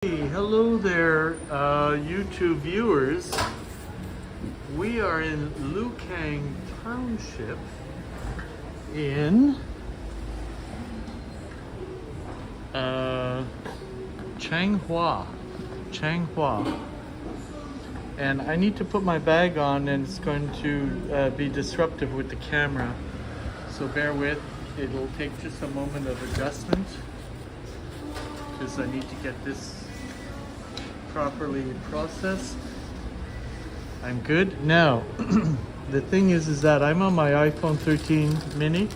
Hey, hello there, YouTube viewers. We are in Lukang Township in Changhua. And I need to put my bag on, and it's going to be disruptive with the camera. So bear with. It'll take just a moment of adjustment because I need to get this properly processed. I'm good now. The thing is that I'm on my iPhone 13 mini.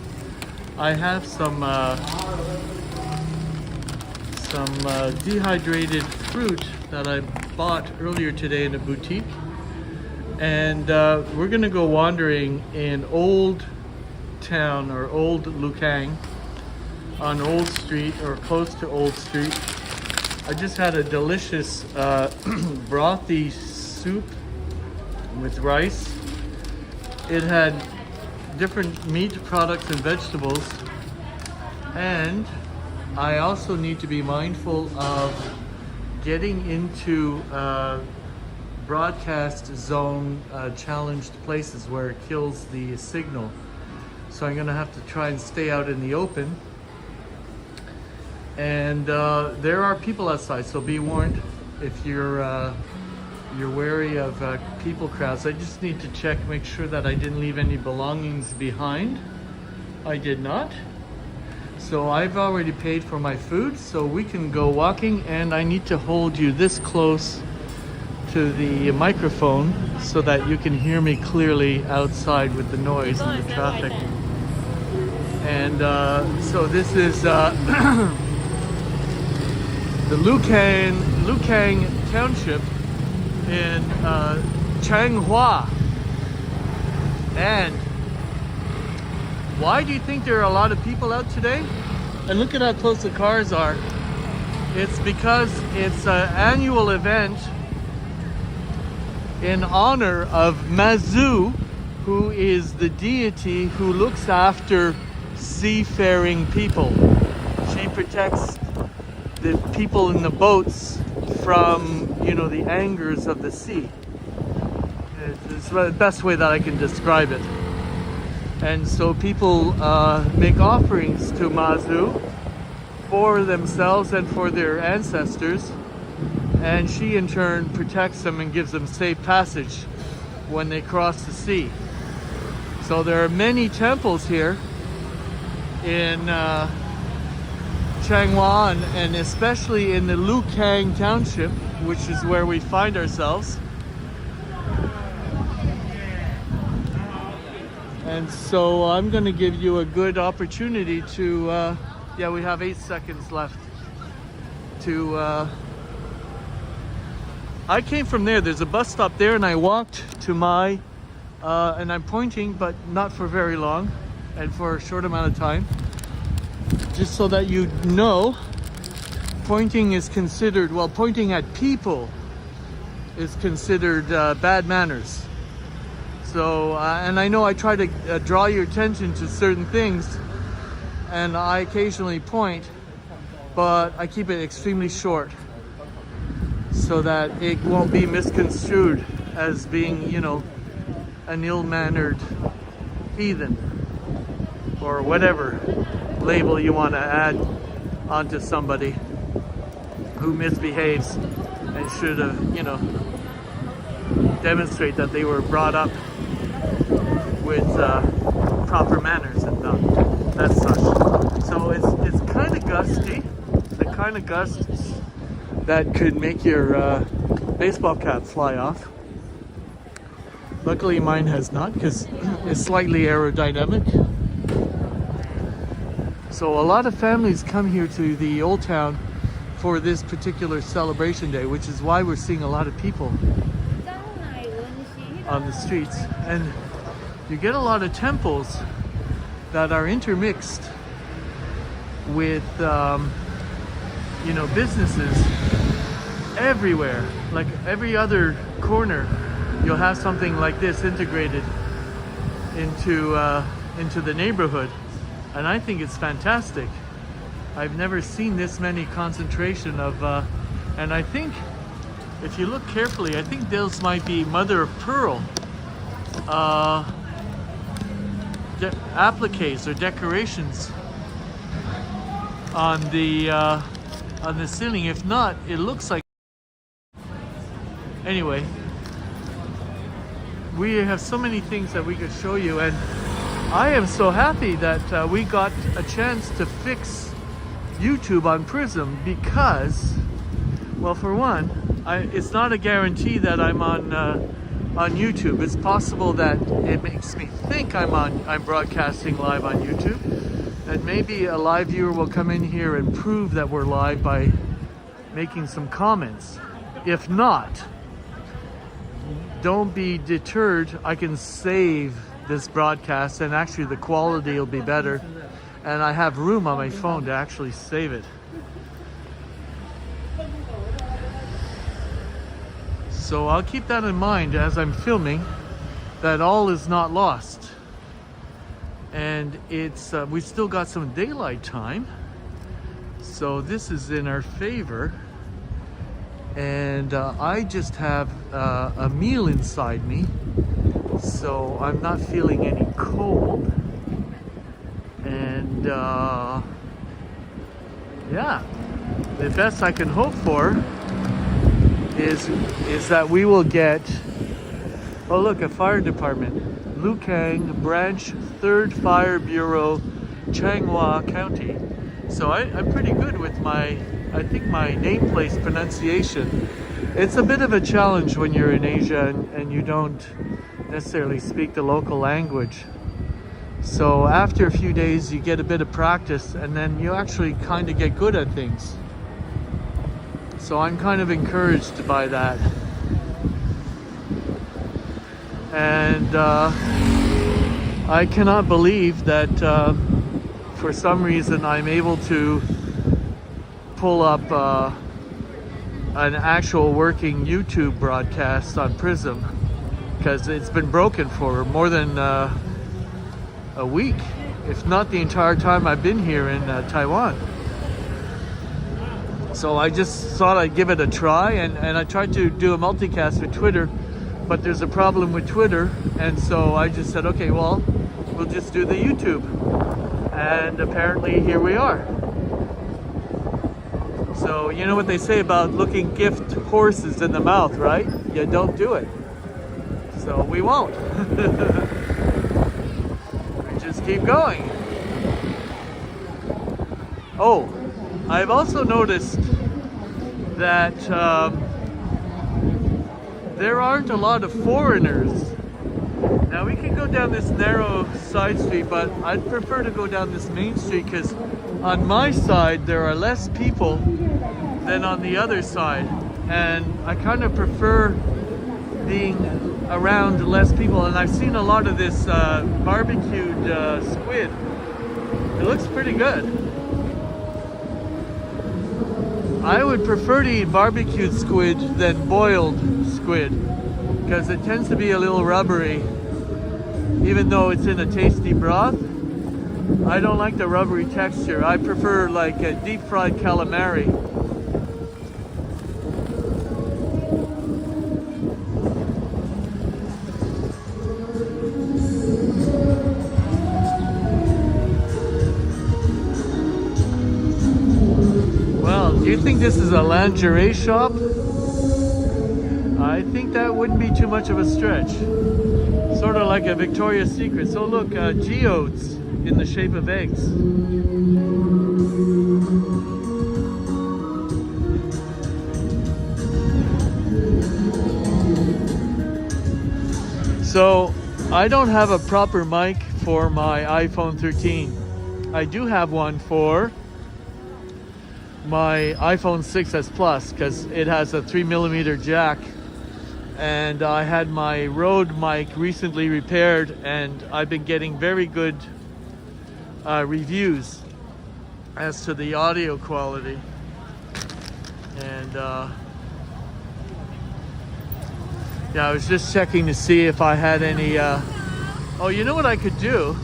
I have some dehydrated fruit that I bought earlier today in a boutique, and we're gonna go wandering in Old Town or Old Lukang on Old Street or close to Old Street. I just had a delicious brothy soup with rice. It had different meat products and vegetables, and I also need to be mindful of getting into broadcast zone challenged places where it kills the signal. So I'm gonna have to try and stay out in the open. And there are people outside, so be warned if you're wary of people crowds. I just need to check, make sure that I didn't leave any belongings behind. I did not. So I've already paid for my food, so we can go walking, and I need to hold you this close to the microphone so that you can hear me clearly outside with the noise and the traffic. And so this is the Lukang Township in Changhua. And why do you think there are a lot of people out today? And look at how close the cars are. It's because it's an annual event in honor of Mazu, who is the deity who looks after seafaring people. She protects the people in the boats from, the angers of the sea. It's the best way that I can describe it. And so people make offerings to Mazu for themselves and for their ancestors, and she in turn protects them and gives them safe passage when they cross the sea. So there are many temples here in Changhua, and especially in the Lukang Township, which is where we find ourselves. And so I'm going to give you a good opportunity to, we have 8 seconds left to, I came from there. There's a bus stop there, and I walked to my, and I'm pointing, but not for very long, and for a short amount of time. Just so that you know, pointing is considered, pointing at people is considered bad manners. So, and I know I try to draw your attention to certain things, and I occasionally point, but I keep it extremely short so that it won't be misconstrued as being, an ill-mannered heathen or whatever label you want to add onto somebody who misbehaves and should have, demonstrate that they were brought up with proper manners and that such. So it's kind of gusty, the kind of gusts that could make your baseball cap fly off. Luckily mine has not, because it's slightly aerodynamic. So a lot of families come here to the Old Town for this particular celebration day, which is why we're seeing a lot of people on the streets. And you get a lot of temples that are intermixed with, businesses everywhere. Like every other corner, you'll have something like this integrated into the neighborhood. And I think it's fantastic. I've never seen this many concentration of And I think if you look carefully, I think those might be mother of pearl appliques or decorations on the ceiling. If not, it looks like. Anyway, we have so many things that we could show you, and I am so happy that we got a chance to fix YouTube on Prism because, well, for one, it's not a guarantee that I'm on YouTube. It's possible that it makes me think I'm broadcasting live on YouTube, and maybe a live viewer will come in here and prove that we're live by making some comments. If not, don't be deterred. I can save this broadcast, and actually the quality will be better, and I have room on my phone to actually save it. So I'll keep that in mind as I'm filming, that all is not lost. And it's we still got some daylight time, so this is in our favor. And I just have a meal inside me, so I'm not feeling any cold. And yeah, the best I can hope for is that we will get, oh look, a fire department, Lukang Branch 3rd Fire Bureau, Changhua County. So I'm pretty good with I think my nameplate's pronunciation. It's a bit of a challenge when you're in Asia and you don't necessarily speak the local language. So after a few days you get a bit of practice, and then you actually kind of get good at things. So I'm kind of encouraged by that. And I cannot believe that for some reason I'm able to pull up an actual working YouTube broadcast on Prism, because it's been broken for more than a week, if not the entire time I've been here in Taiwan. So I just thought I'd give it a try, and I tried to do a multicast with Twitter, but there's a problem with Twitter, and so I just said, okay, well, we'll just do the YouTube. And apparently here we are. So you know what they say about looking gift horses in the mouth, right? You don't do it. So we won't. We just keep going. Oh, I've also noticed that there aren't a lot of foreigners. Now we can go down this narrow side street, but I'd prefer to go down this main street, because on my side there are less people than on the other side, and I kind of prefer being around less people. And I've seen a lot of this barbecued squid. It looks pretty good. I would prefer to eat barbecued squid than boiled squid, because it tends to be a little rubbery, even though it's in a tasty broth. I don't like the rubbery texture. I prefer like a deep fried calamari. Do you think this is a lingerie shop? I think that wouldn't be too much of a stretch. Sort of like a Victoria's Secret. So look, geodes in the shape of eggs. So I don't have a proper mic for my iPhone 13. I do have one for my iPhone 6s Plus, because it has a 3mm jack, and I had my Rode mic recently repaired, and I've been getting very good reviews as to the audio quality. And yeah, I was just checking to see if I had any oh, you know what I could do?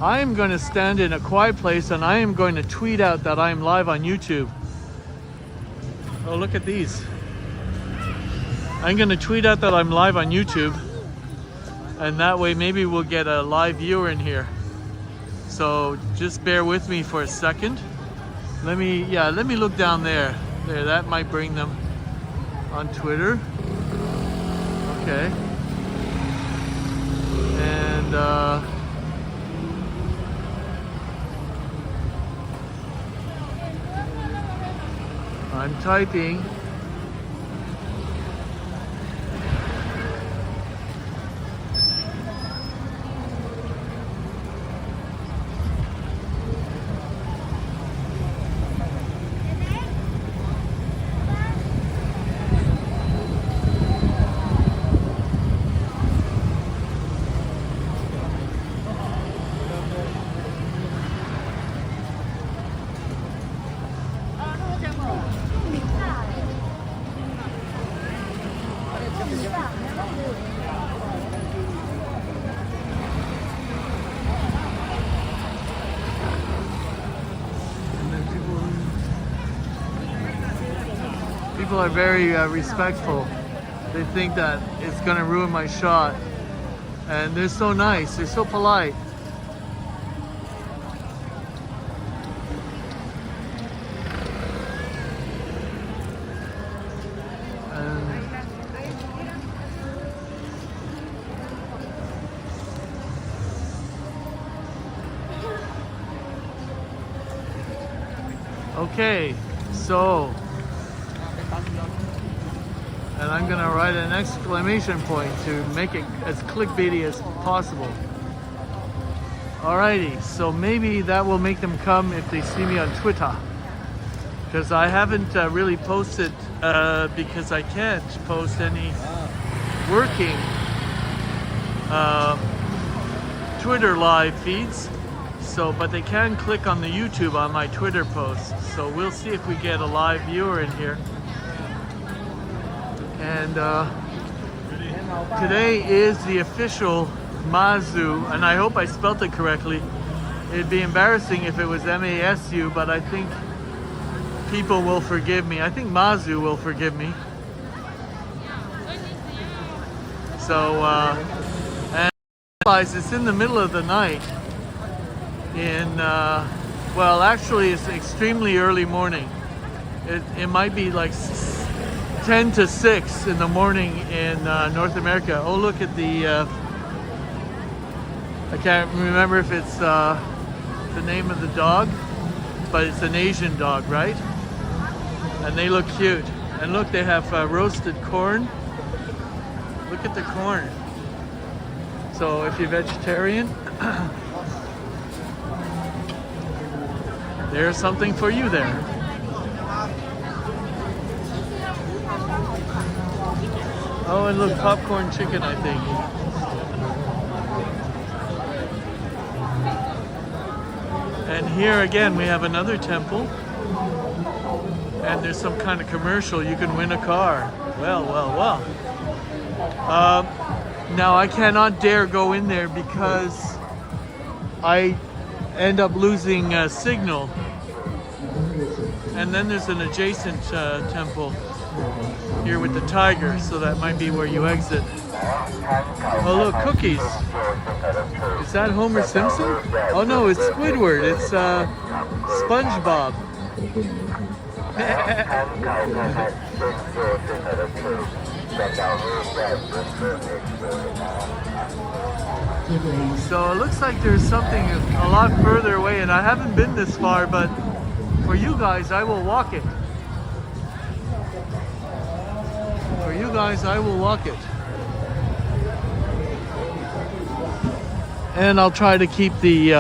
I am going to stand in a quiet place, and I am going to tweet out that I am live on YouTube. Oh, look at these. I'm gonna tweet out that I'm live on YouTube, and that way maybe we'll get a live viewer in here. So just bear with me for a second. Let me look down there. There, that might bring them on Twitter. Okay. And I'm typing. People are very respectful. They think that it's gonna ruin my shot. And they're so nice, they're so polite. Okay, so, and I'm gonna write an exclamation point to make it as clickbaity as possible. Alrighty, so maybe that will make them come if they see me on Twitter. Because I haven't really posted, because I can't post any working Twitter live feeds. So, but they can click on the YouTube on my Twitter post. So we'll see if we get a live viewer in here. And today is the official Mazu, and I hope I spelt it correctly. It'd be embarrassing if it was M-A-S-U, but I think people will forgive me. I think Mazu will forgive me. So, and it's in the middle of the night. Well, actually it's extremely early morning. It might be like 10 to 6 in the morning in North America. Oh, look at the, I can't remember if it's the name of the dog, but it's an Asian dog, right? And they look cute. And look, they have roasted corn. Look at the corn. So if you're vegetarian, there's something for you there. Oh, and look, popcorn chicken, I think. And here again, we have another temple. And there's some kind of commercial. You can win a car. Well, well, well. Now, I cannot dare go in there because I end up losing signal. And then there's an adjacent temple here with the tiger, so that might be where you exit. Oh look, cookies. Is that Homer Simpson? Oh no, it's Squidward. It's SpongeBob. So it looks like there's something a lot further away, and I haven't been this far, but for you guys, I will walk it. For you guys, I will walk it. And I'll try to keep the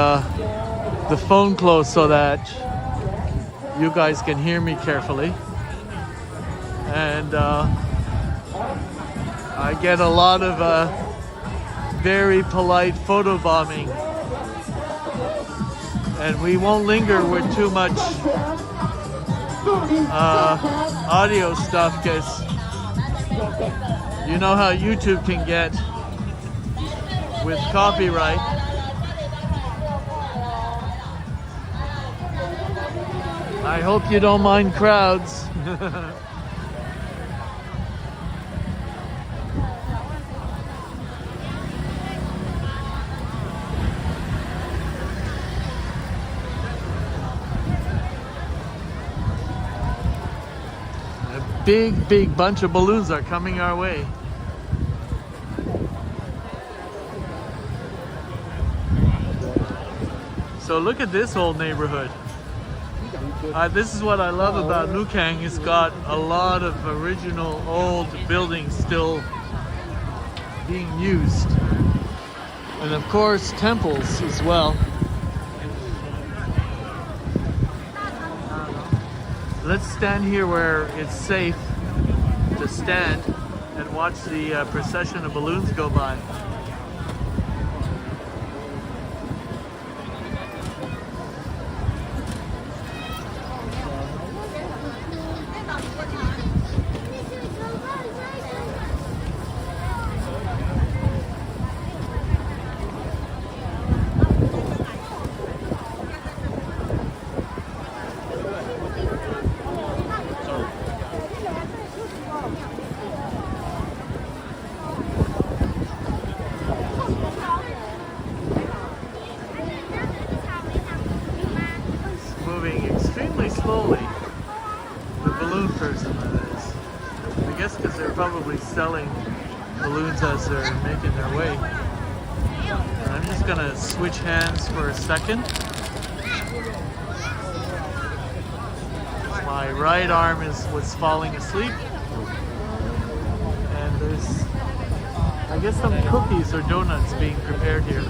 phone close so that you guys can hear me carefully. And I get a lot of very polite photo bombing. And we won't linger with too much audio stuff, because you know how YouTube can get with copyright. I hope you don't mind crowds. big bunch of balloons are coming our way. So look at this old neighborhood. This is what I love about Lukang. It's got a lot of original old buildings still being used. And of course, temples as well. Let's stand here where it's safe to stand and watch the procession of balloons go by. Extremely slowly, the balloon person that is. I guess because they're probably selling balloons as they're making their way. And I'm just gonna switch hands for a second. My right arm was falling asleep, and there's, I guess, some cookies or donuts being prepared here.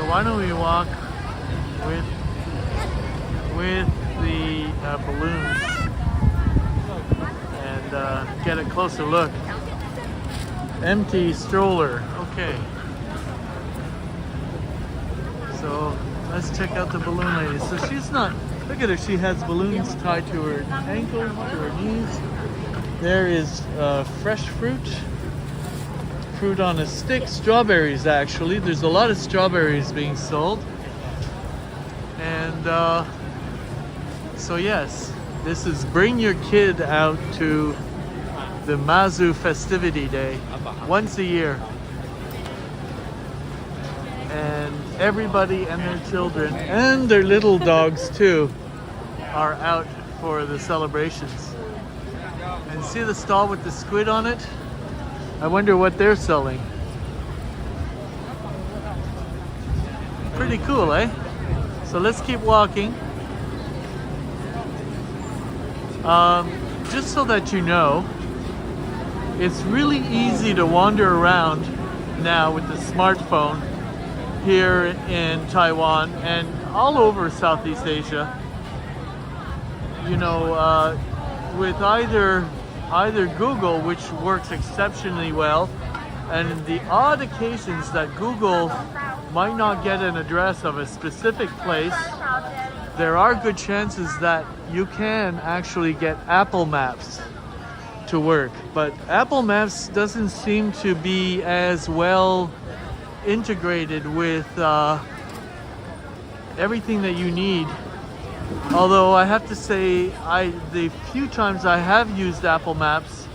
Why don't we walk with the balloons and get a closer look. Empty stroller. Okay. So let's check out the balloon lady. So she's not. Look at her. She has balloons tied to her ankles, to her knees. There is fresh fruit. Fruit on a stick, strawberries actually. There's a lot of strawberries being sold. And so yes, this is bring your kid out to the Mazu festivity day once a year. And everybody and their children and their little dogs too are out for the celebrations. And see the stall with the squid on it? I wonder what they're selling. Pretty cool, eh? So let's keep walking. Just so that you know, it's really easy to wander around now with the smartphone here in Taiwan and all over Southeast Asia. You know, with either Google, which works exceptionally well, and the odd occasions that Google might not get an address of a specific place, there are good chances that you can actually get Apple Maps to work. But Apple Maps doesn't seem to be as well integrated with everything that you need. Although I have to say, the few times I have used Apple Maps,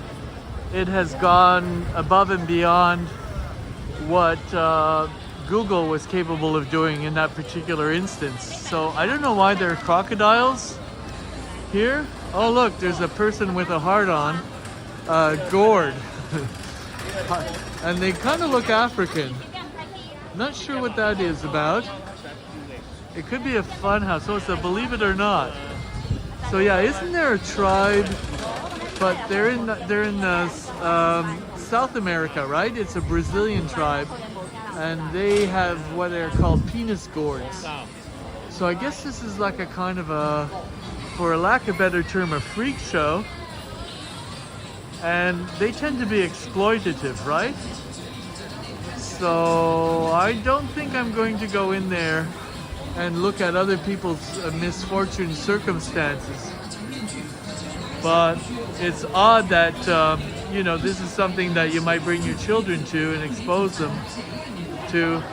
it has gone above and beyond what Google was capable of doing in that particular instance. So I don't know why there are crocodiles here. Oh look, there's a person with a heart on, gourd. And they kind of look African. Not sure what that is about. It could be a fun house. So it's a believe it or not. So yeah, isn't there a tribe? But they're in South America, right? It's a Brazilian tribe, and they have what they're called penis gourds. So I guess this is like a kind of a, for a lack of a better term, a freak show. And they tend to be exploitative, right? So I don't think I'm going to go in there and look at other people's misfortune circumstances. But it's odd that, you know, this is something that you might bring your children to and expose them to.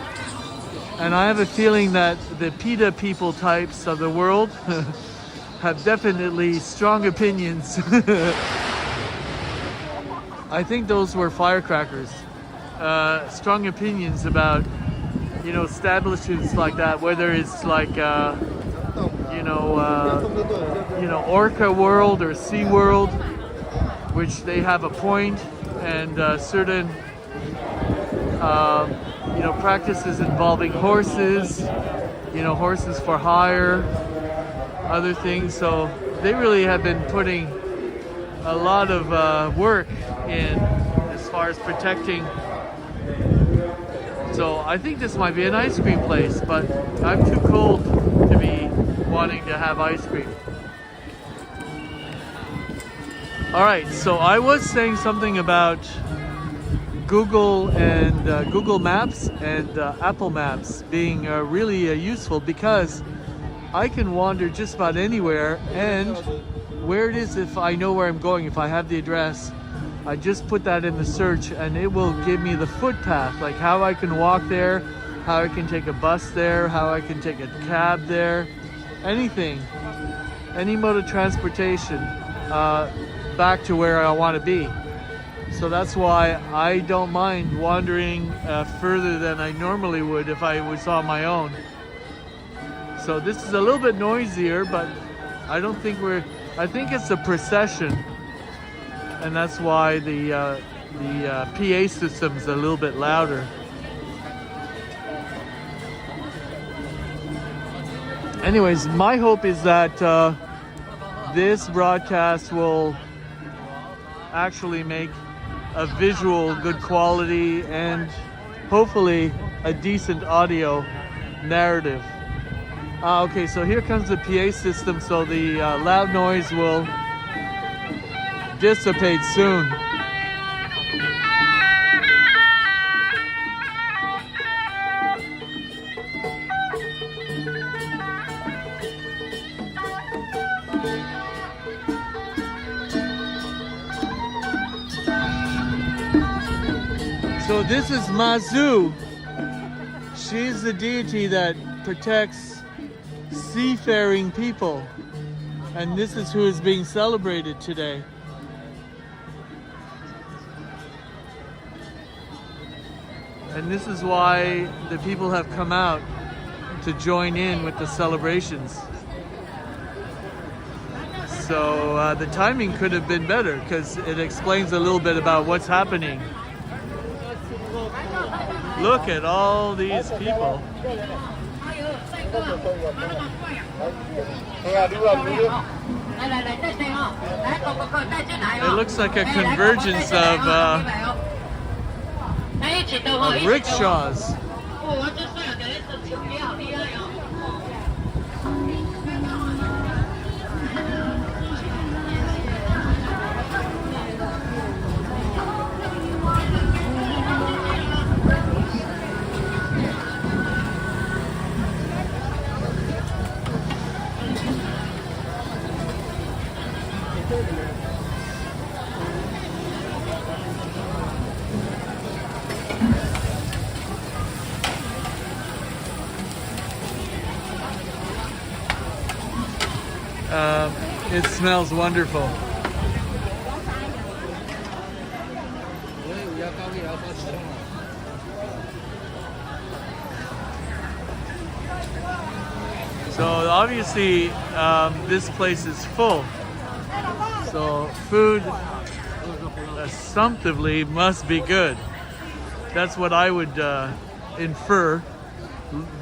And I have a feeling that the PETA people types of the world have definitely strong opinions. I think those were firecrackers. Strong opinions about, you know, establishments like that, whether it's like you know, Orca World or Sea World, which they have a point and certain you know, practices involving horses, you know, horses for hire, other things. So they really have been putting a lot of work in as far as protecting. So I think this might be an ice cream place, but I'm too cold to be wanting to have ice cream. All right, so I was saying something about Google and Google Maps and Apple Maps being really useful, because I can wander just about anywhere, and where it is, if I know where I'm going, if I have the address, I just put that in the search and it will give me the footpath, like how I can walk there, how I can take a bus there, how I can take a cab there, anything, any mode of transportation back to where I want to be. So that's why I don't mind wandering further than I normally would if I was on my own. So this is a little bit noisier, but I don't think I think it's a procession, and that's why the PA system's a little bit louder. Anyways, my hope is that this broadcast will actually make a visual good quality and hopefully a decent audio narrative. Okay, so here comes the PA system, so the loud noise will dissipate soon. So this is Mazu. She's the deity that protects seafaring people, and this is who is being celebrated today. And this is why the people have come out to join in with the celebrations. So the timing could have been better, because it explains a little bit about what's happening. Look at all these people. It looks like a convergence of rickshaws. It smells wonderful. So obviously this place is full. So food assumptively must be good. That's what I would infer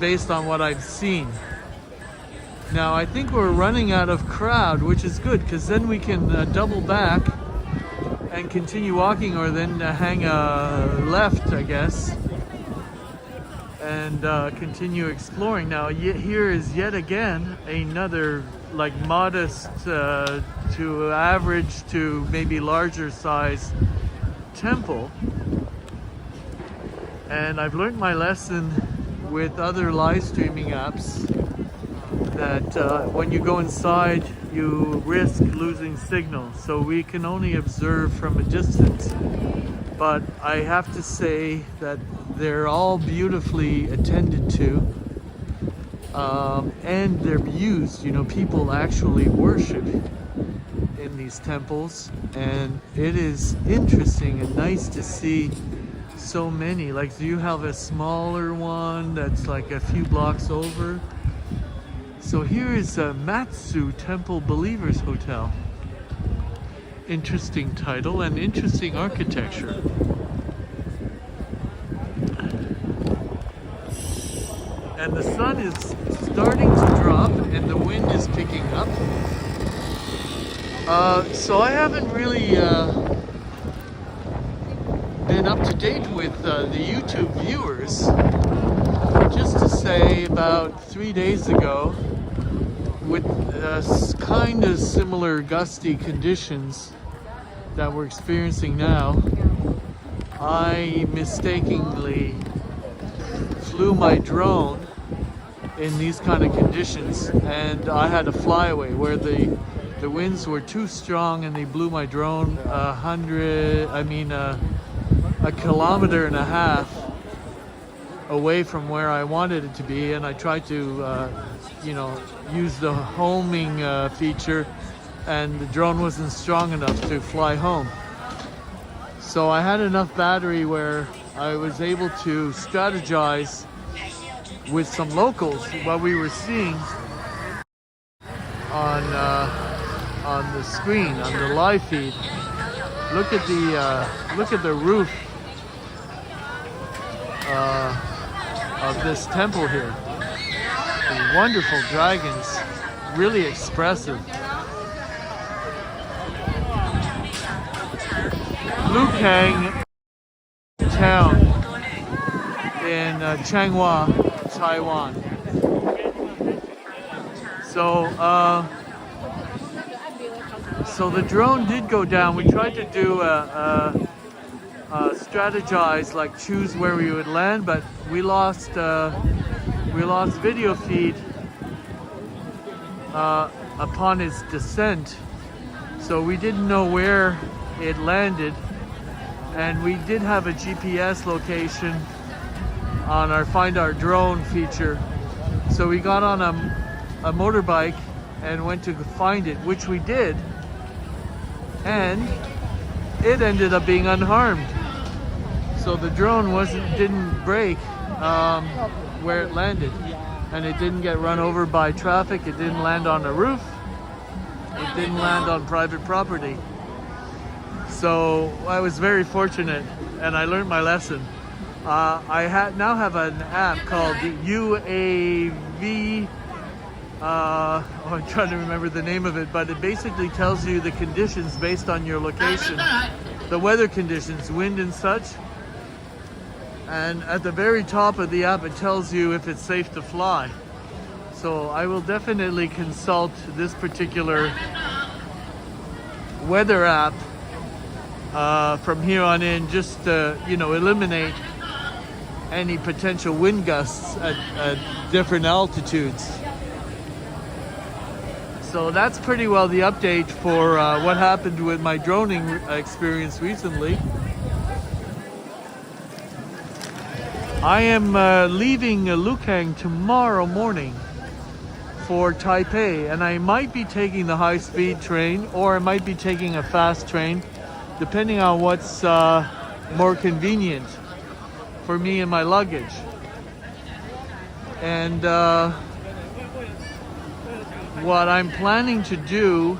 based on what I've seen. Now I think we're running out of crowd, which is good, because then we can double back and continue walking, or then hang a left, I guess, and continue exploring. Now here is yet again another like modest to average to maybe larger size temple, and I've learned my lesson with other live streaming apps that when you go inside you risk losing signal, so we can only observe from a distance. But I have to say that they're all beautifully attended to, and they're used, you know, people actually worship in these temples, and it is interesting and nice to see so many. Like, you have a smaller one that's like a few blocks over. So here is a Matsu Temple Believers Hotel. Interesting title and interesting architecture. And the sun is starting to drop and the wind is picking up. So I haven't really been up to date with the YouTube viewers. Just to say, about 3 days ago, with kind of similar gusty conditions that we're experiencing now, I mistakenly flew my drone in these kind of conditions, and I had a flyaway where the winds were too strong and they blew my drone a kilometer and a half away from where I wanted it to be, and I tried to use the homing feature, and the drone wasn't strong enough to fly home. So I had enough battery where I was able to strategize with some locals what we were seeing on the screen, on the live feed. Look at the roof of this temple here. The wonderful dragons, really expressive. Lukang town in Changhua, Taiwan. So the drone did go down. We tried to do strategize, like choose where we would land, but we lost video feed upon its descent, so we didn't know where it landed. And we did have a GPS location on our Find Our Drone feature, so we got on a motorbike and went to find it, which we did, and it ended up being unharmed. So the drone didn't break where it landed, and it didn't get run over by traffic. It didn't land on a roof. It didn't land on private property. So I was very fortunate, and I learned my lesson. I now have an app called UAV. I'm trying to remember the name of it, but it basically tells you the conditions based on your location, the weather conditions, wind and such. And at the very top of the app, it tells you if it's safe to fly. So I will definitely consult this particular weather app from here on in, just to eliminate any potential wind gusts at different altitudes. So that's pretty well the update for what happened with my droning experience recently. I am leaving Lukang tomorrow morning for Taipei, and I might be taking the high-speed train, or I might be taking a fast train, depending on what's more convenient for me and my luggage. And what I'm planning to do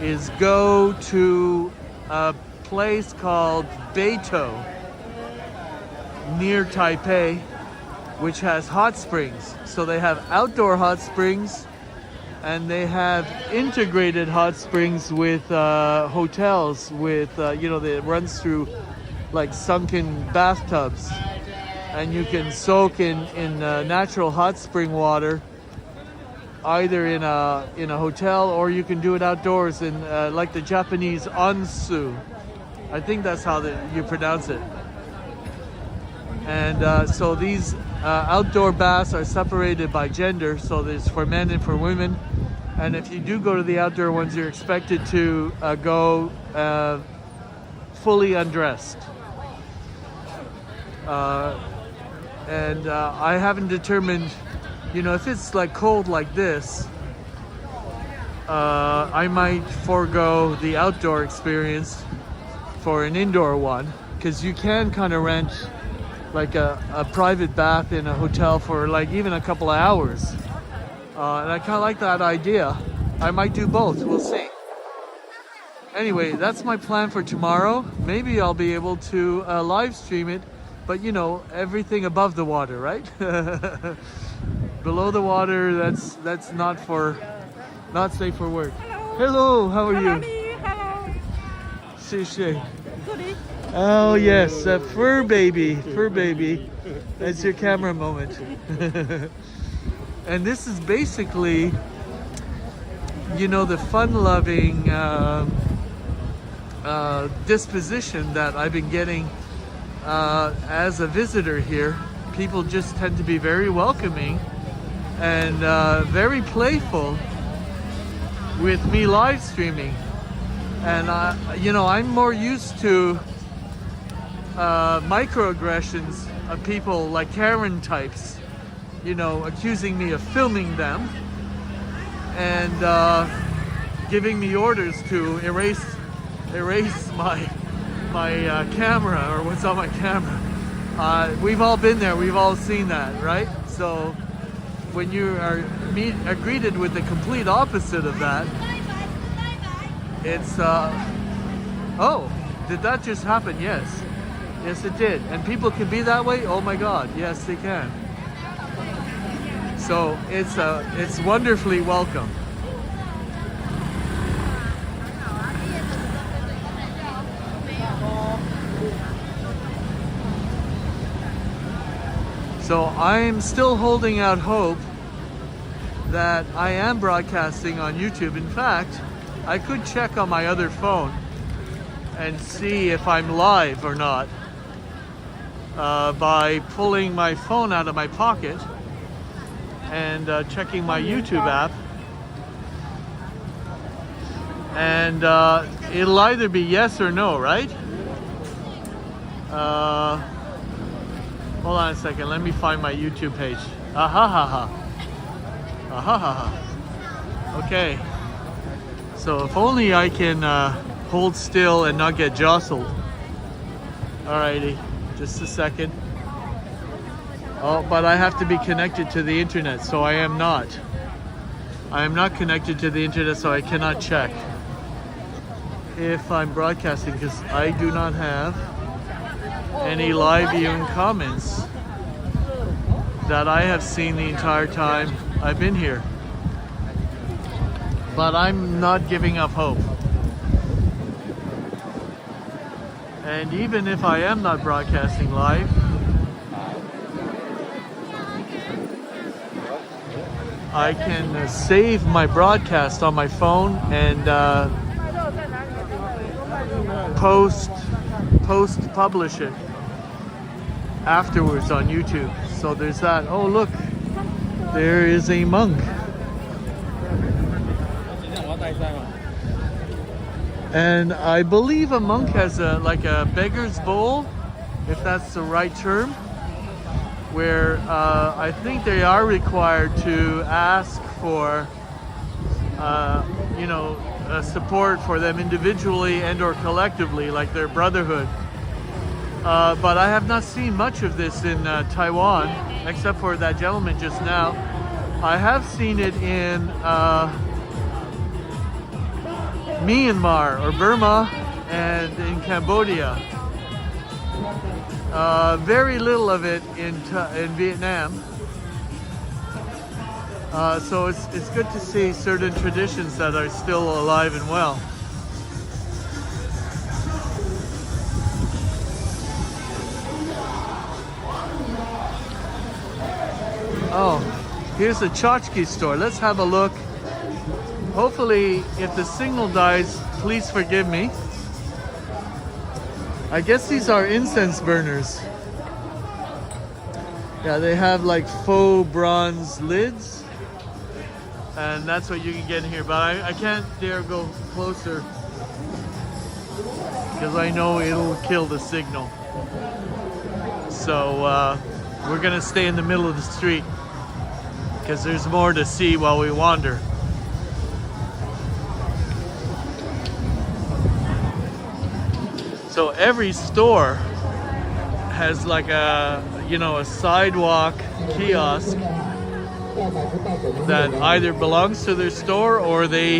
is go to a place called Beito near Taipei, which has hot springs. So they have outdoor hot springs, and they have integrated hot springs with hotels with that runs through like sunken bathtubs, and you can soak in natural hot spring water either in a hotel, or you can do it outdoors in like the Japanese onsu. I think that's how you pronounce it. And so these outdoor baths are separated by gender, so there's for men and for women. And if you do go to the outdoor ones, you're expected to go fully undressed. And I haven't determined, if it's like cold like this, I might forego the outdoor experience for an indoor one. because you can kind of rent like a private bath in a hotel for like even a couple of hours. And I kind of like that idea. I might do both, we'll see. Anyway, that's my plan for tomorrow. Maybe I'll be able to live stream it, but you know, everything above the water, right? Below the water, that's not safe for work. Hello, how are you? Hello. Xie. Goodie. Oh yes, fur baby. That's your camera moment. And this is basically, you know, the fun-loving disposition that I've been getting as a visitor here. People just tend to be very welcoming and very playful with me live streaming. And you know, I'm more used to microaggressions of people like Karen types, you know, accusing me of filming them and giving me orders to erase my camera or what's on my camera. We've all been there, we've all seen that, right? So when you are greeted with the complete opposite of that, it's oh, did that just happen? Yes it did. And people can be that way. Oh my god, yes they can. So it's wonderfully welcome. So I'm still holding out hope that I am broadcasting on YouTube. In fact, I could check on my other phone and see if I'm live or not by pulling my phone out of my pocket and checking my YouTube app. And it'll either be yes or no, right? Hold on a second, let me find my YouTube page. Okay. So if only I can hold still and not get jostled. Alrighty, just a second. Oh, but I have to be connected to the internet, so I am not. I am not connected to the internet, so I cannot check if I'm broadcasting, because I do not have any live viewing comments that I have seen the entire time I've been here. But I'm not giving up hope. And even if I am not broadcasting live, I can save my broadcast on my phone and publish it afterwards on YouTube. So there's that. Oh look, there is a monk. And I believe a monk has like a beggar's bowl, if that's the right term, where I think they are required to ask for you know, support for them individually and or collectively, like their brotherhood. But I have not seen much of this in Taiwan, except for that gentleman just now. I have seen it in Myanmar or Burma and in Cambodia. Very little of it in Vietnam. So it's good to see certain traditions that are still alive and well. Oh, here's a tchotchke store. Let's have a look. Hopefully, if the signal dies, please forgive me. I guess these are incense burners. Yeah, they have like faux bronze lids. And that's what you can get in here. But I can't dare go closer because I know it'll kill the signal. So we're gonna stay in the middle of the street because there's more to see while we wander. So every store has like a, you know, a sidewalk kiosk that either belongs to their store or they,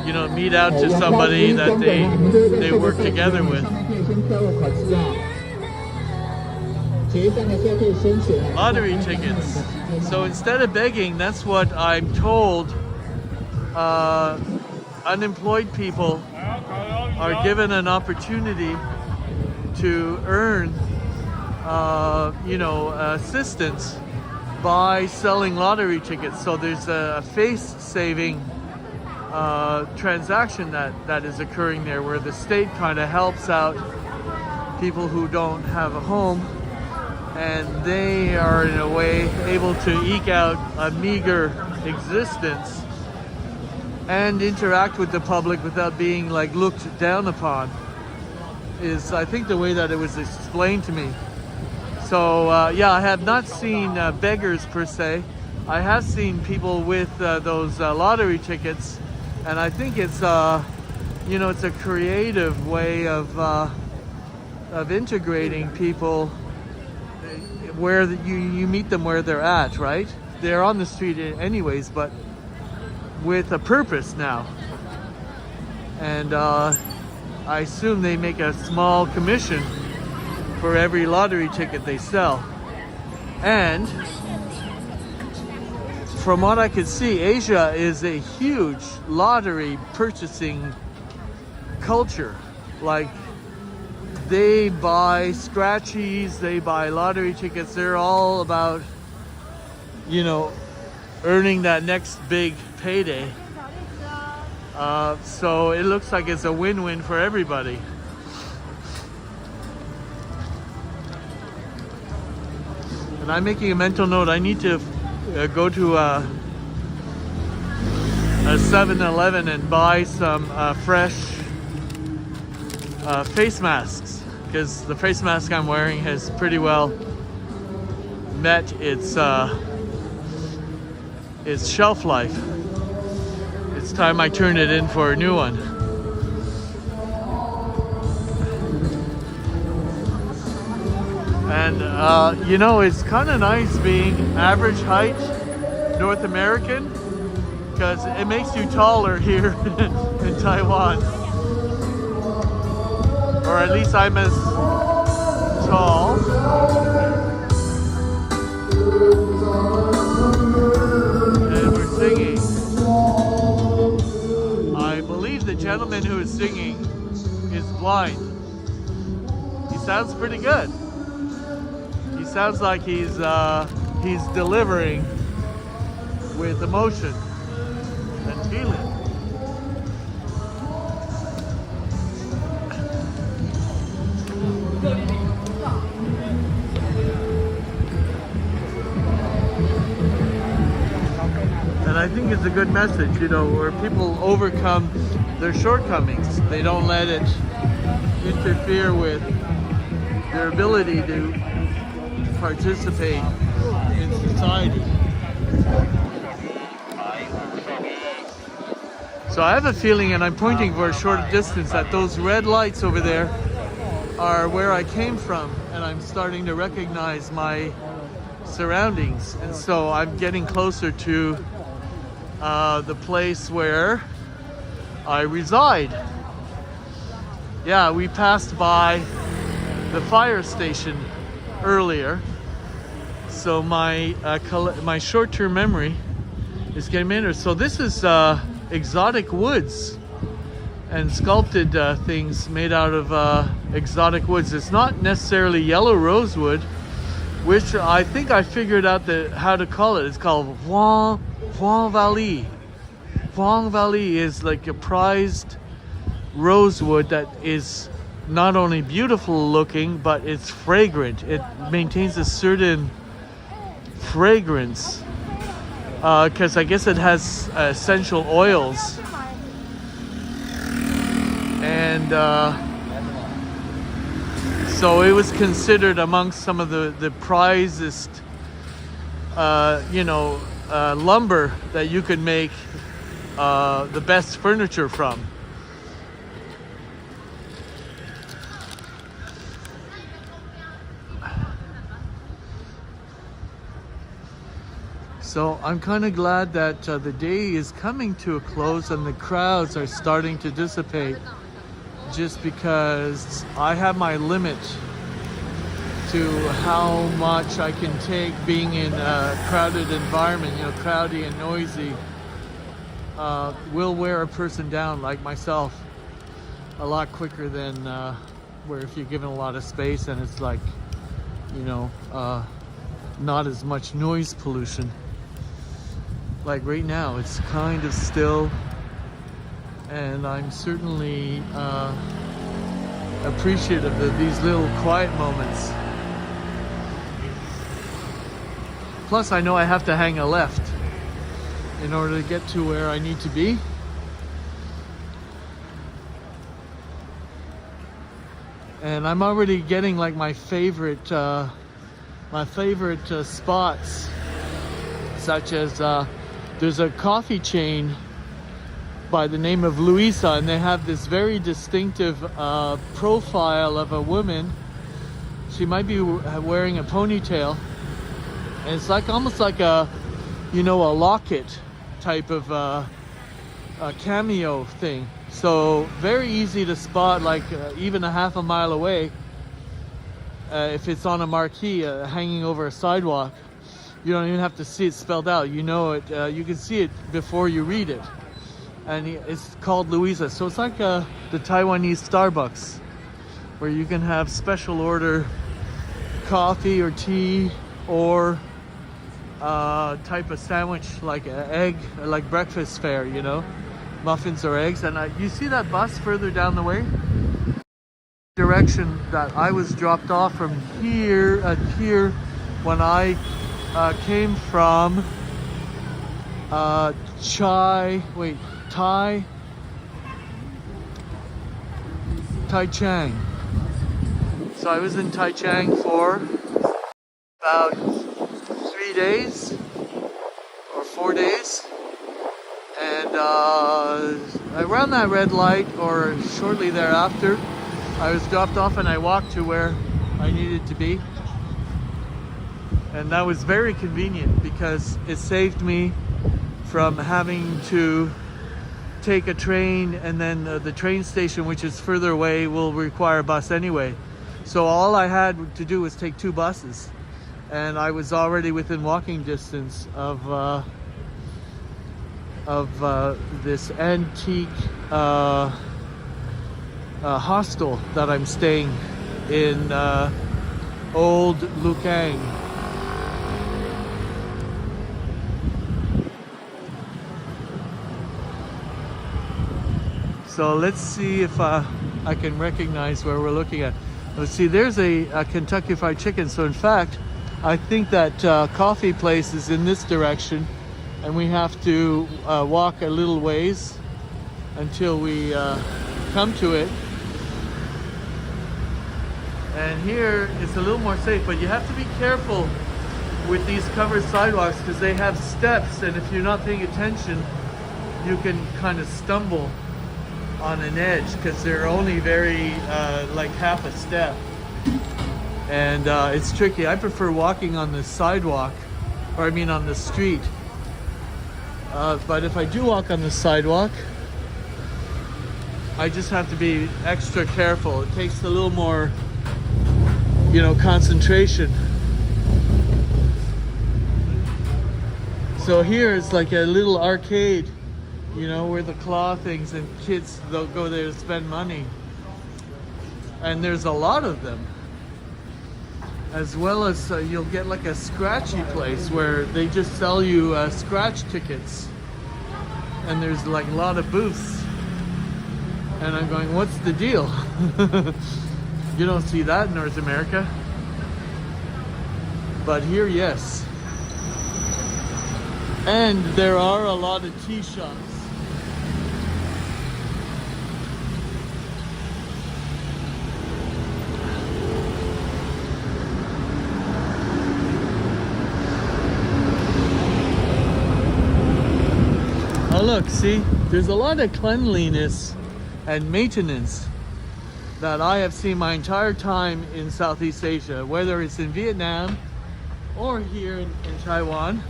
you know, meet out to somebody that they work together with. Lottery tickets. So instead of begging, that's what I'm told, unemployed people are given an opportunity to earn, you know, assistance by selling lottery tickets. So there's a face-saving transaction that is occurring there, where the state kind of helps out people who don't have a home, and they are in a way able to eke out a meager existence and interact with the public without being like looked down upon, is I think the way that it was explained to me. So yeah, I have not seen beggars per se. I have seen people with those lottery tickets, and I think it's you know, it's a creative way of integrating people where you meet them where they're at, right? They're on the street anyways, but with a purpose now. And I assume they make a small commission for every lottery ticket they sell. And from what I could see, Asia is a huge lottery purchasing culture. Like, they buy scratchies, they buy lottery tickets. They're all about, you know, earning that next big payday. So it looks like it's a win-win for everybody. And I'm making a mental note. I need to go to a 7-Eleven and buy some fresh face masks, because the face mask I'm wearing has pretty well met its shelf life. It's time I turn it in for a new one. And you know, it's kind of nice being average height North American, because it makes you taller here in Taiwan. Or at least I'm as tall. And we're singing. I believe the gentleman who is singing is blind. He sounds pretty good. He sounds like he's delivering with emotion and feeling. And I think it's a good message, you know, where people overcome their shortcomings. They don't let it interfere with their ability to participate in society. So I have a feeling, and I'm pointing for a short distance, that those red lights over there are where I came from, and I'm starting to recognize my surroundings. And so I'm getting closer to the place where I reside. Yeah, we passed by the fire station earlier, so my short-term memory is getting better. So this is exotic woods and sculpted things made out of exotic woods. It's not necessarily yellow rosewood, which I think I figured out how to call it. It's called Huang Valley. Huang Valley is like a prized rosewood that is not only beautiful looking, but it's fragrant. It maintains a certain fragrance because I guess it has essential oils. And so it was considered amongst some of the prizest, you know, lumber that you could make the best furniture from. So I'm kind of glad that the day is coming to a close and the crowds are starting to dissipate, just because I have my limit to how much I can take being in a crowded environment. You know, crowdy and noisy will wear a person down, like myself, a lot quicker than where if you're given a lot of space and it's like, you know, not as much noise pollution. Like right now, it's kind of still, and I'm certainly appreciative of these little quiet moments. Plus, I know I have to hang a left in order to get to where I need to be. And I'm already getting like my favorite spots, such as there's a coffee chain by the name of Louisa, and they have this very distinctive profile of a woman. She might be wearing a ponytail, and it's like almost like a, you know, a locket type of a cameo thing. So very easy to spot, like even a half a mile away. If it's on a marquee hanging over a sidewalk, you don't even have to see it spelled out. You know it. You can see it before you read it. And it's called Louisa. So it's like the Taiwanese Starbucks, where you can have special order coffee or tea or type of sandwich, like an egg, like breakfast fare, you know, muffins or eggs. And you see that bus further down the way? Direction that I was dropped off from here when I came from Taichung. So I was in Taichung for about 3 days or 4 days, and around that red light or shortly thereafter, I was dropped off and I walked to where I needed to be. And that was very convenient because it saved me from having to take a train, and then the train station, which is further away, will require a bus anyway. So all I had to do was take 2 buses, and I was already within walking distance of this antique hostel that I'm staying in, old Lukang. So let's see if I can recognize where we're looking at. Let's see, there's a Kentucky Fried Chicken. So in fact, I think that coffee place is in this direction, and we have to walk a little ways until we come to it. And here it's a little more safe, but you have to be careful with these covered sidewalks because they have steps, and if you're not paying attention, you can kind of stumble on an edge because they're only very like half a step, and it's tricky. I prefer walking on the sidewalk, or I mean on the street, but if I do walk on the sidewalk, I just have to be extra careful. It takes a little more, you know, concentration. So here it's like a little arcade, you know, where the claw things, and kids, they'll go there to spend money. And there's a lot of them. As well as you'll get like a scratchy place where they just sell you scratch tickets. And there's like a lot of booths. And I'm going, what's the deal? You don't see that in North America. But here, yes. And there are a lot of tea shops. Oh look, see, there's a lot of cleanliness and maintenance that I have seen my entire time in Southeast Asia, whether it's in Vietnam or here in Taiwan.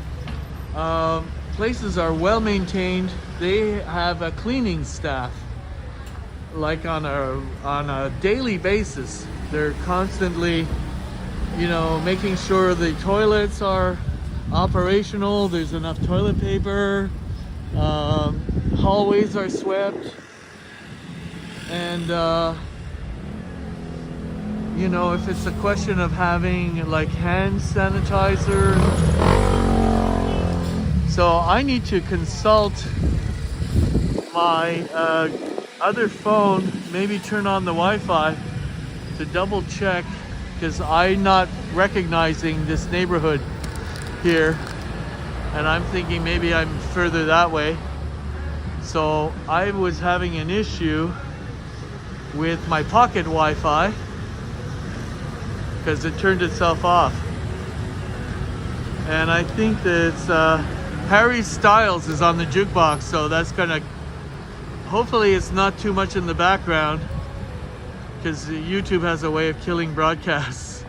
Places are well maintained. They have a cleaning staff, like on a daily basis. They're constantly, you know, making sure the toilets are operational. There's enough toilet paper. Hallways are swept, and you know, if it's a question of having like hand sanitizer. So I need to consult my other phone, maybe turn on the Wi-Fi to double check, because I'm not recognizing this neighborhood here, and I'm thinking maybe I'm further that way. So I was having an issue with my pocket Wi-Fi because it turned itself off, and I think that it's Harry Styles is on the jukebox, so that's gonna, hopefully it's not too much in the background, because YouTube has a way of killing broadcasts.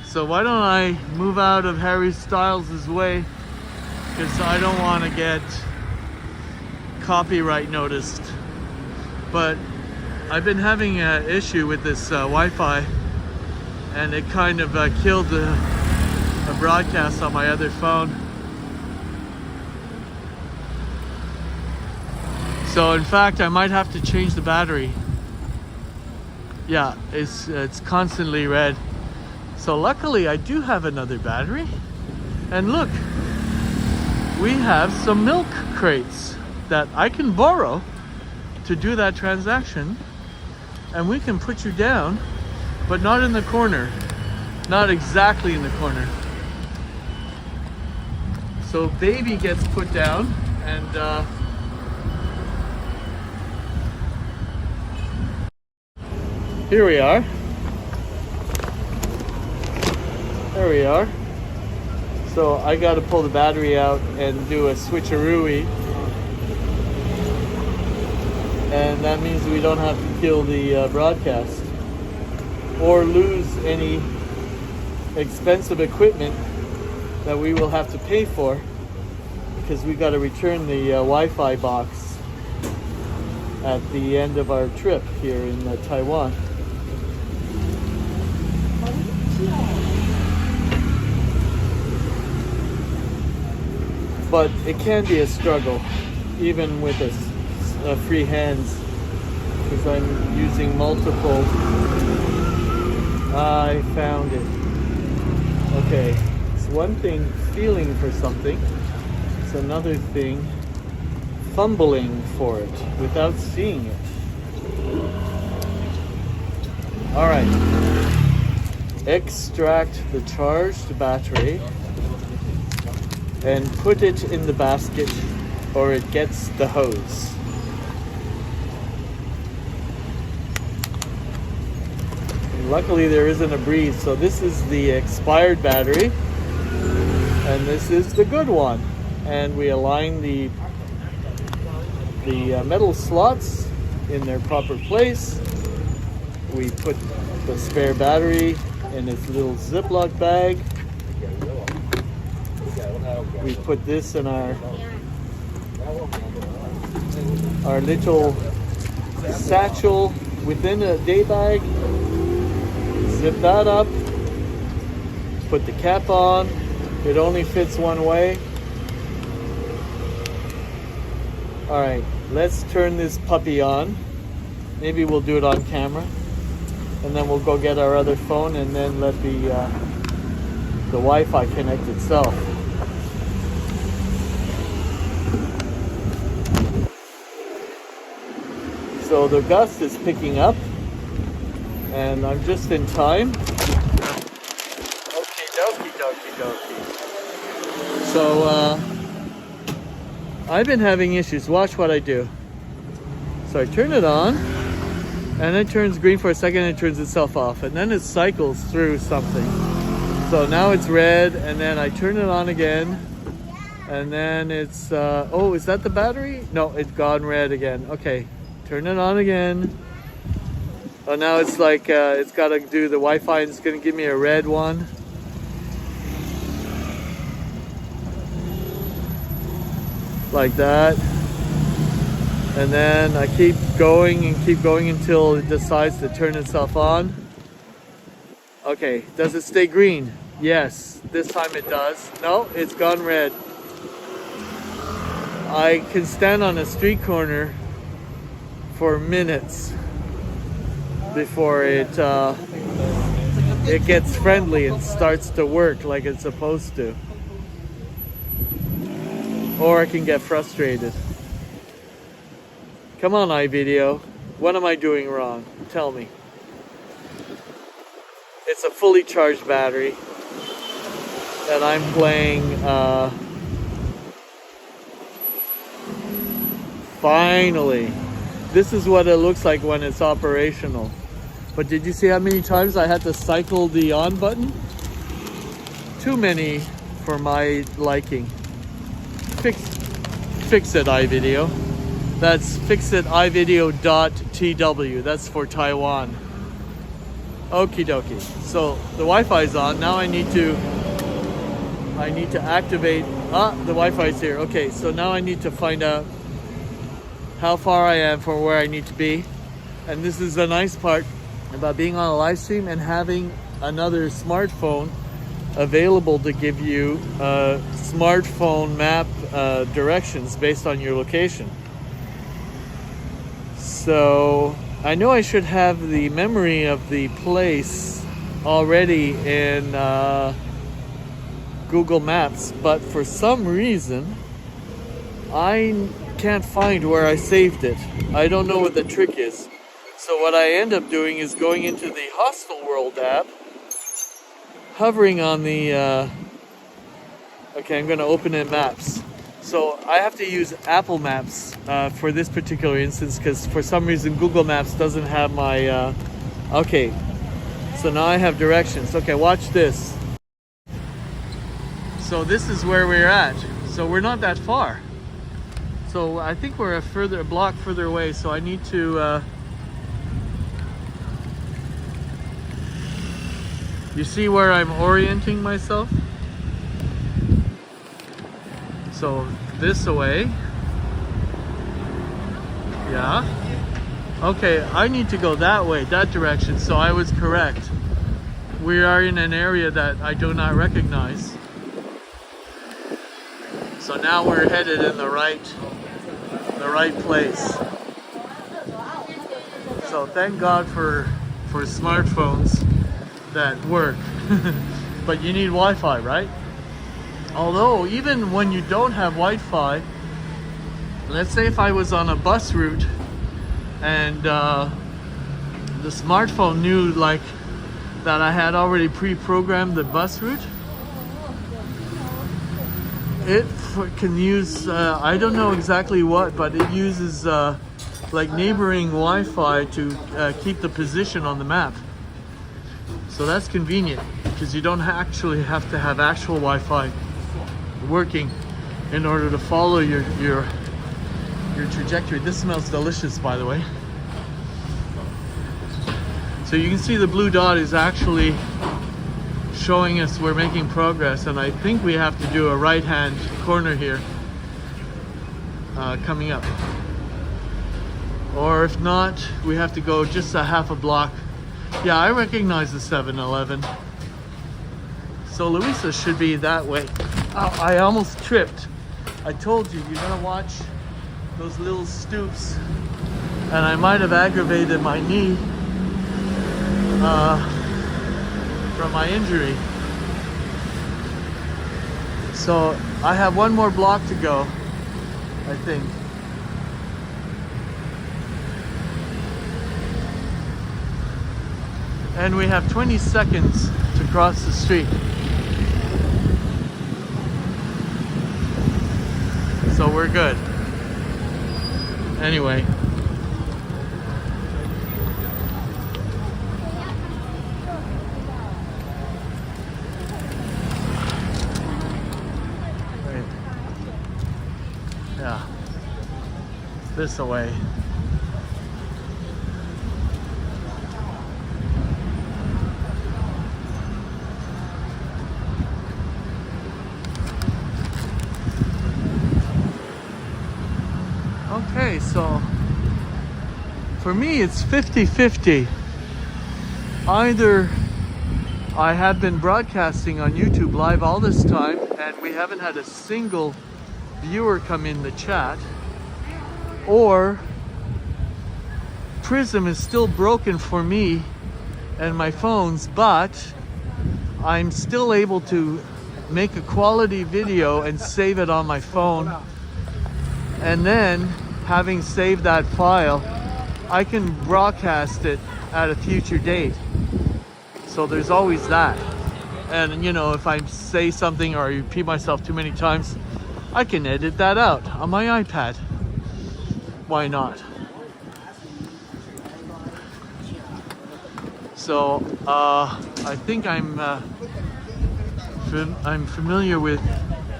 So why don't I move out of Harry Styles' way, because I don't want to get copyright noticed. But I've been having an issue with this Wi-Fi, and it kind of killed the broadcast on my other phone. So in fact, I might have to change the battery. Yeah, it's constantly red. So luckily I do have another battery. And look, we have some milk crates that I can borrow to do that transaction. And we can put you down, but not in the corner. Not exactly in the corner. So baby gets put down, and here we are. There we are. So I got to pull the battery out and do a switcheroo, and that means we don't have to kill the broadcast or lose any expensive equipment that we will have to pay for, because we got to return the Wi-Fi box at the end of our trip here in Taiwan. But it can be a struggle, even with free hands, because I'm using multiple. I found it. Okay, it's one thing feeling for something, it's another thing fumbling for it without seeing it. All right, extract the charged battery and put it in the basket, or it gets the hose. And luckily there isn't a breeze, so this is the expired battery and this is the good one. And we align the metal slots in their proper place. We put the spare battery in its little Ziploc bag. We put this in our little satchel within a day bag. Zip that up. Put the cap on. It only fits one way. All right, let's turn this puppy on. Maybe we'll do it on camera, and then we'll go get our other phone and then let the Wi-Fi connect itself. So the gust is picking up, and I'm just in time. Okie dokie dokie dokie. So I've been having issues. Watch what I do. So I turn it on, and it turns green for a second, and it turns itself off, and then it cycles through something. So now it's red, and then I turn it on again, and then it's oh, is that the battery? No, it's gone red again. Okay. Turn it on again. Oh, now it's like it's got to do the Wi-Fi, and it's going to give me a red one. like that. And then I keep going until it decides to turn itself on. Okay, does it stay green? Yes, this time it does. No, it's gone red. I can stand on a street corner for minutes before it gets friendly and starts to work like it's supposed to. Or I can get frustrated. Come on, iVideo. What am I doing wrong? Tell me. It's a fully charged battery that I'm playing. Finally. This is what it looks like when it's operational. But did you see how many times I had to cycle the on button? Too many for my liking. Fix it, iVideo. That's fixitivideo.tw. That's for Taiwan. Okie dokie. So the Wi-Fi's on. Now I need to activate. The Wi-Fi's here. Okay, so now I need to find out how far I am from where I need to be. And this is the nice part about being on a live stream and having another smartphone available to give you smartphone map directions based on your location. So I know I should have the memory of the place already in Google Maps, but for some reason I can't find where I saved it. I don't know what the trick is. So what I end up doing is going into the Hostel World app, hovering on the okay, I'm going to open in Maps. So I have to use Apple Maps for this particular instance because for some reason Google Maps doesn't have my okay, so now I have directions. Okay, watch this. So this is where we're at. So we're not that far. So I think we're a block further away, so I need to you see where I'm orienting myself? So this away. Yeah. Okay, I need to go that way, that direction. So I was correct. We are in an area that I do not recognize. So now we're headed in the right place. So thank God for smartphones that work. But you need Wi-Fi, right? Although even when you don't have Wi-Fi, let's say if I was on a bus route and the smartphone knew like that I had already pre-programmed the bus route, it can use I don't know exactly what, but it uses like neighboring Wi-Fi to keep the position on the map. So that's convenient because you don't actually have to have actual Wi-Fi working in order to follow your trajectory. This smells delicious, by the way. So you can see the blue dot is actually showing us we're making progress, and I think we have to do a right-hand corner here coming up. Or if not, we have to go just a half a block. Yeah, I recognize the 7-Eleven. So Louisa should be that way. Oh, I almost tripped. I told you, you're gonna watch those little stoops, and I might have aggravated my knee from my injury. So I have one more block to go, I think. And we have 20 seconds to cross the street. So we're good. Anyway. Wait. Yeah. This away. Okay, so for me it's 50-50. Either I have been broadcasting on YouTube live all this time and we haven't had a single viewer come in the chat, or Prism is still broken for me and my phones, but I'm still able to make a quality video and save it on my phone, and then having saved that file I can broadcast it at a future date. So there's always that. And you know, if I say something or I repeat myself too many times, I can edit that out on my iPad. Why not? So I think I'm familiar with.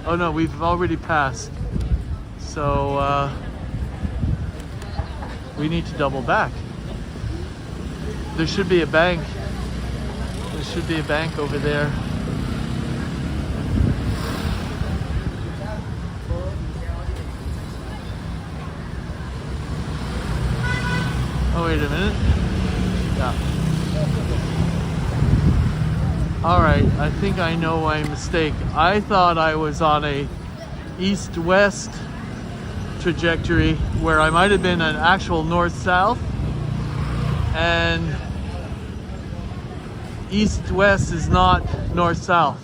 Oh no, we've already passed. So we need to double back. There should be a bank. There should be a bank over there. Oh, wait a minute. Yeah. All right, I think I know my mistake. I thought I was on a east-west trajectory where I might have been an actual north-south, and east-west is not north-south.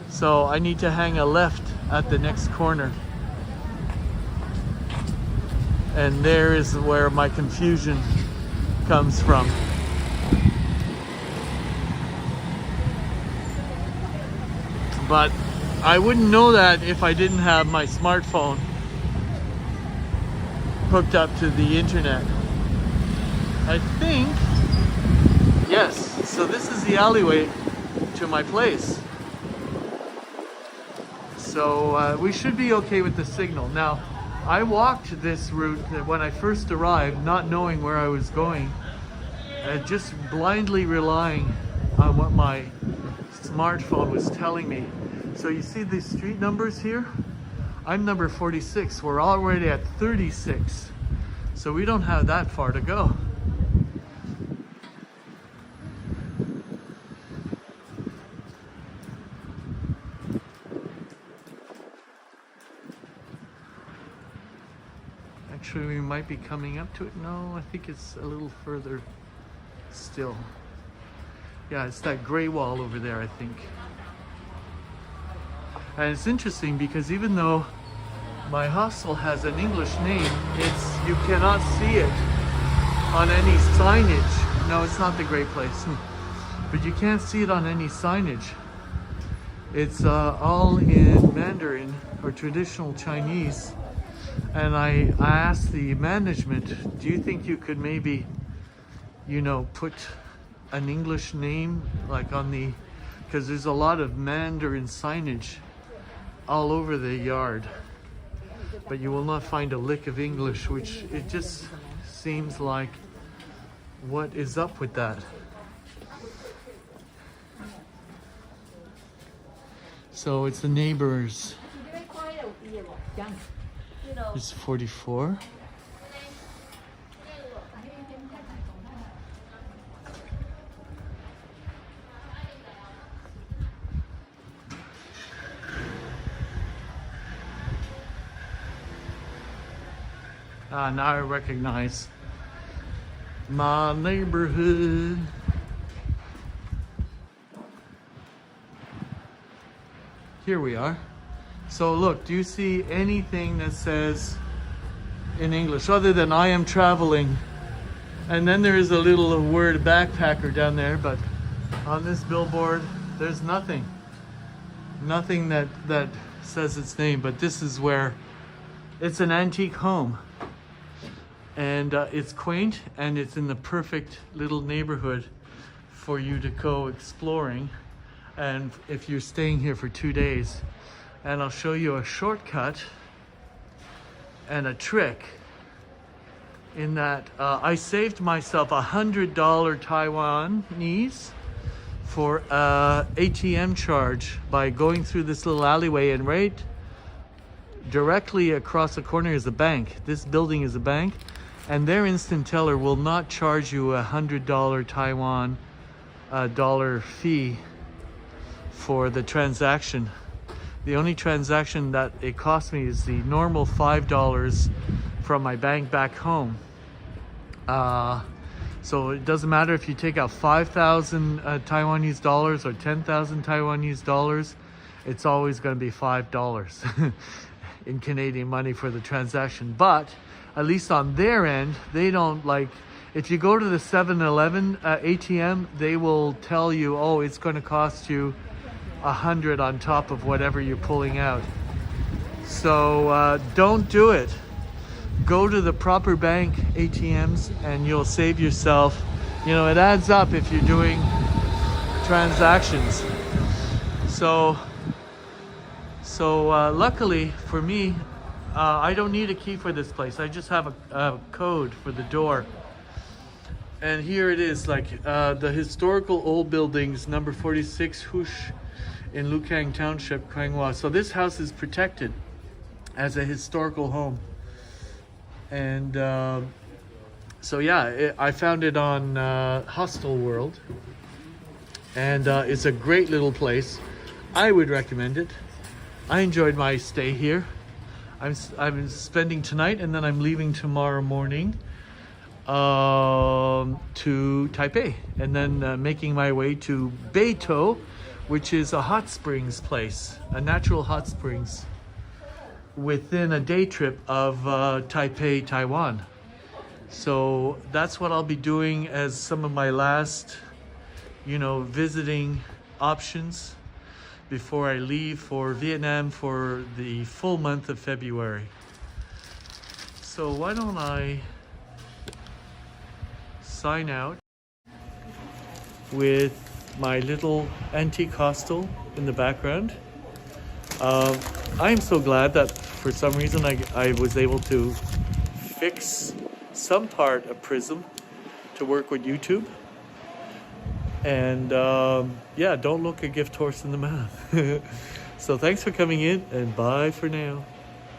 So I need to hang a left at the next corner. And there is where my confusion comes from. But I wouldn't know that if I didn't have my smartphone hooked up to the internet. I think, yes, so this is the alleyway to my place. So we should be okay with the signal. Now, I walked this route when I first arrived, not knowing where I was going, just blindly relying on what my smartphone was telling me. So you see these street numbers here? I'm number 46. We're already at 36. So we don't have that far to go. Actually, we might be coming up to it. No, I think it's a little further still. Yeah, it's that gray wall over there, I think. And it's interesting because even though my hostel has an English name, you cannot see it on any signage. No, it's not the Great Place, but you can't see it on any signage. It's all in Mandarin or traditional Chinese. And I asked the management, do you think you could maybe, you know, put an English name like on the, because there's a lot of Mandarin signage all over the yard, but you will not find a lick of English, which it just seems like, what is up with that? So it's the neighbors. It's 44. Now I recognize my neighborhood. Here we are. So look, do you see anything that says in English other than I am traveling? And then there is a little word backpacker down there, but on this billboard there's nothing. Nothing that says its name, but this is where it's an antique home. And it's quaint, and it's in the perfect little neighborhood for you to go exploring. And if you're staying here for 2 days, and I'll show you a shortcut and a trick in that I saved myself $100 Taiwanese for ATM charge by going through this little alleyway, and right directly across the corner is a bank. This building is a bank, and their instant teller will not charge you $100 Taiwan dollar fee for the transaction. The only transaction that it cost me is the normal $5 from my bank back home. So it doesn't matter if you take out 5,000 Taiwanese dollars or 10,000 Taiwanese dollars, it's always going to be $5 in Canadian money for the transaction. But at least on their end, they don't like, if you go to the 7-Eleven ATM, they will tell you, oh, it's going to cost you 100 on top of whatever you're pulling out. So don't do it. Go to the proper bank ATMs and you'll save yourself. You know, it adds up if you're doing transactions. So luckily for me, I don't need a key for this place. I just have a code for the door. And here it is, like the historical old buildings, number 46 Hush in Lukang Township, Kwangwa. So this house is protected as a historical home. And so yeah, I found it on Hostel World, and it's a great little place. I would recommend it. I enjoyed my stay here. I'm spending tonight, and then I'm leaving tomorrow morning to Taipei, and then making my way to Beito, which is a hot springs place, a natural hot springs, within a day trip of Taipei, Taiwan. So that's what I'll be doing as some of my last, you know, visiting options before I leave for Vietnam for the full month of February. So why don't I sign out with my little antique hostel in the background. I'm so glad that for some reason I was able to fix some part of Prism to work with YouTube. And yeah, don't look a gift horse in the mouth. So thanks for coming in, and bye for now.